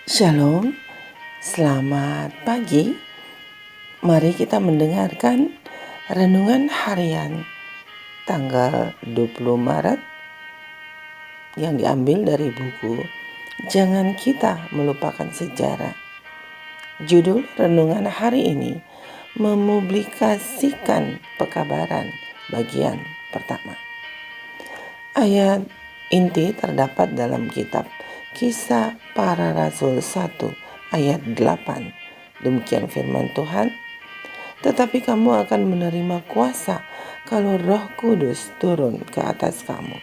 Shalom, selamat pagi. Mari kita mendengarkan renungan harian tanggal 20 Maret yang diambil dari buku Jangan Kita Melupakan Sejarah. Judul renungan hari ini memublikasikan pekabaran bagian pertama. Ayat inti terdapat dalam kitab Kisah Para Rasul 1 ayat 8. Demikian firman Tuhan. Tetapi kamu akan menerima kuasa kalau Roh Kudus turun ke atas kamu.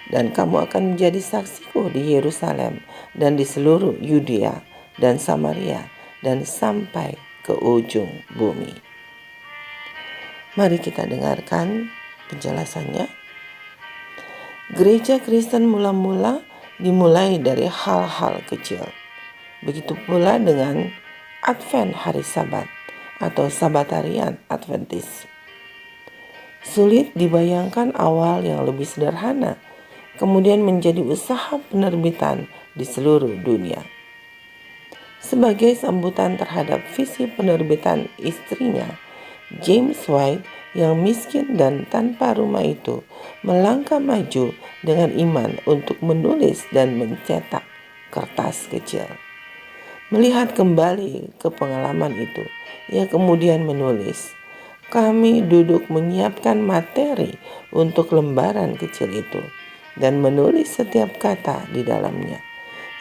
Dan kamu akan menjadi saksiku di Yerusalem dan di seluruh Yudea dan Samaria dan sampai ke ujung bumi. Mari kita dengarkan penjelasannya. Gereja Kristen mula-mula dimulai dari hal-hal kecil. Begitu pula dengan Advent hari Sabat atau Sabatarian Adventis. Sulit dibayangkan awal yang lebih sederhana, kemudian menjadi usaha penerbitan di seluruh dunia. Sebagai sambutan terhadap visi penerbitan istrinya, James White yang miskin dan tanpa rumah itu melangkah maju dengan iman untuk menulis dan mencetak kertas kecil. Melihat kembali ke pengalaman itu, ia kemudian menulis, "Kami duduk menyiapkan materi untuk lembaran kecil itu dan menulis setiap kata di dalamnya.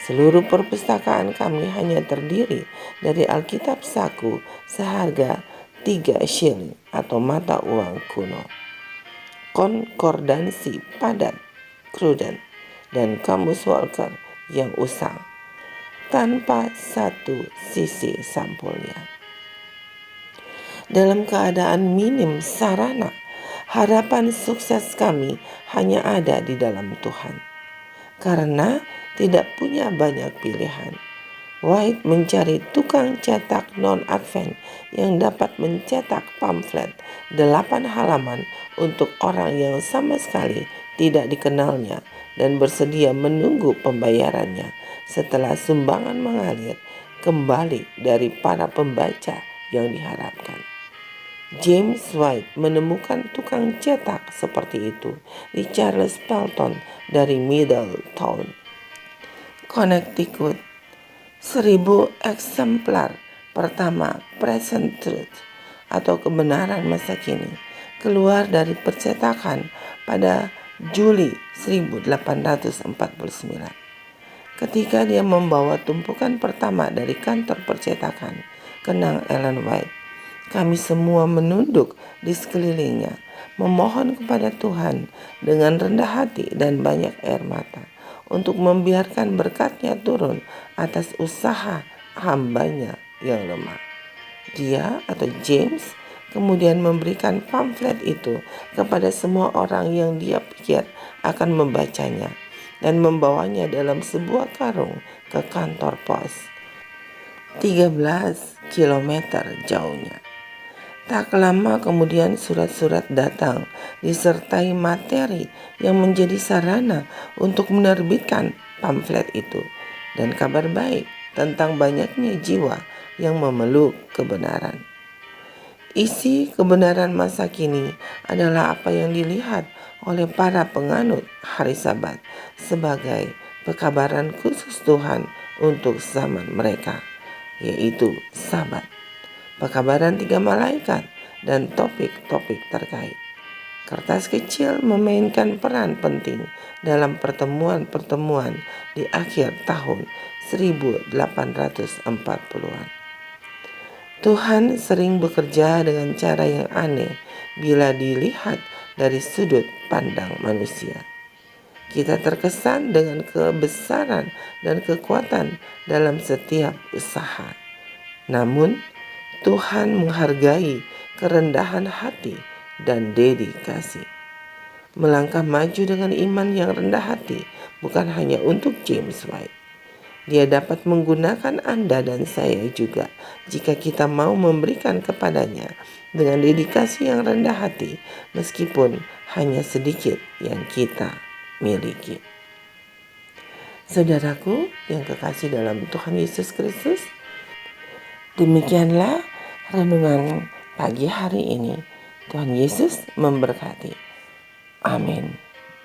Seluruh perpustakaan kami hanya terdiri dari Alkitab saku seharga 3 shilling atau mata uang kuno, konkordansi padat, Cruden, dan kamus Walker yang usang, tanpa satu sisi sampulnya. Dalam keadaan minim sarana, harapan sukses kami hanya ada di dalam Tuhan. Karena tidak punya banyak pilihan, White mencari tukang cetak non-Advent yang dapat mencetak pamflet 8 halaman untuk orang yang sama sekali tidak dikenalnya dan bersedia menunggu pembayarannya setelah sumbangan mengalir kembali dari para pembaca yang diharapkan. James White menemukan tukang cetak seperti itu di Charles Pelton dari Middletown, Connecticut. 1000 eksemplar pertama Present Truth atau kebenaran masa kini keluar dari percetakan pada Juli 1849. Ketika dia membawa tumpukan pertama dari kantor percetakan, kenang Ellen White, kami semua menunduk di sekelilingnya, memohon kepada Tuhan dengan rendah hati dan banyak air mata untuk membiarkan berkat-Nya turun atas usaha hambanya yang lemah. Dia atau James kemudian memberikan pamflet itu kepada semua orang yang dia pikir akan membacanya dan membawanya dalam sebuah karung ke kantor pos 13 kilometer jauhnya. Tak lama kemudian surat-surat datang disertai materi yang menjadi sarana untuk menerbitkan pamflet itu dan kabar baik tentang banyaknya jiwa yang memeluk kebenaran. Isi kebenaran masa kini adalah apa yang dilihat oleh para penganut hari Sabat sebagai pekabaran khusus Tuhan untuk zaman mereka, yaitu Sabat, pekabaran 3 malaikat, dan topik-topik terkait. Kertas kecil memainkan peran penting dalam pertemuan-pertemuan di akhir tahun 1840-an. Tuhan sering bekerja dengan cara yang aneh bila dilihat dari sudut pandang manusia. Kita terkesan dengan kebesaran dan kekuatan dalam setiap usaha. Namun, Tuhan menghargai kerendahan hati dan dedikasi. Melangkah maju dengan iman yang rendah hati bukan hanya untuk James White. Dia dapat menggunakan Anda dan saya juga jika kita mau memberikan kepadanya dengan dedikasi yang rendah hati, meskipun hanya sedikit yang kita miliki. Saudaraku yang kekasih dalam Tuhan Yesus Kristus, demikianlah renungan pagi hari ini. Tuhan Yesus memberkati. Amin.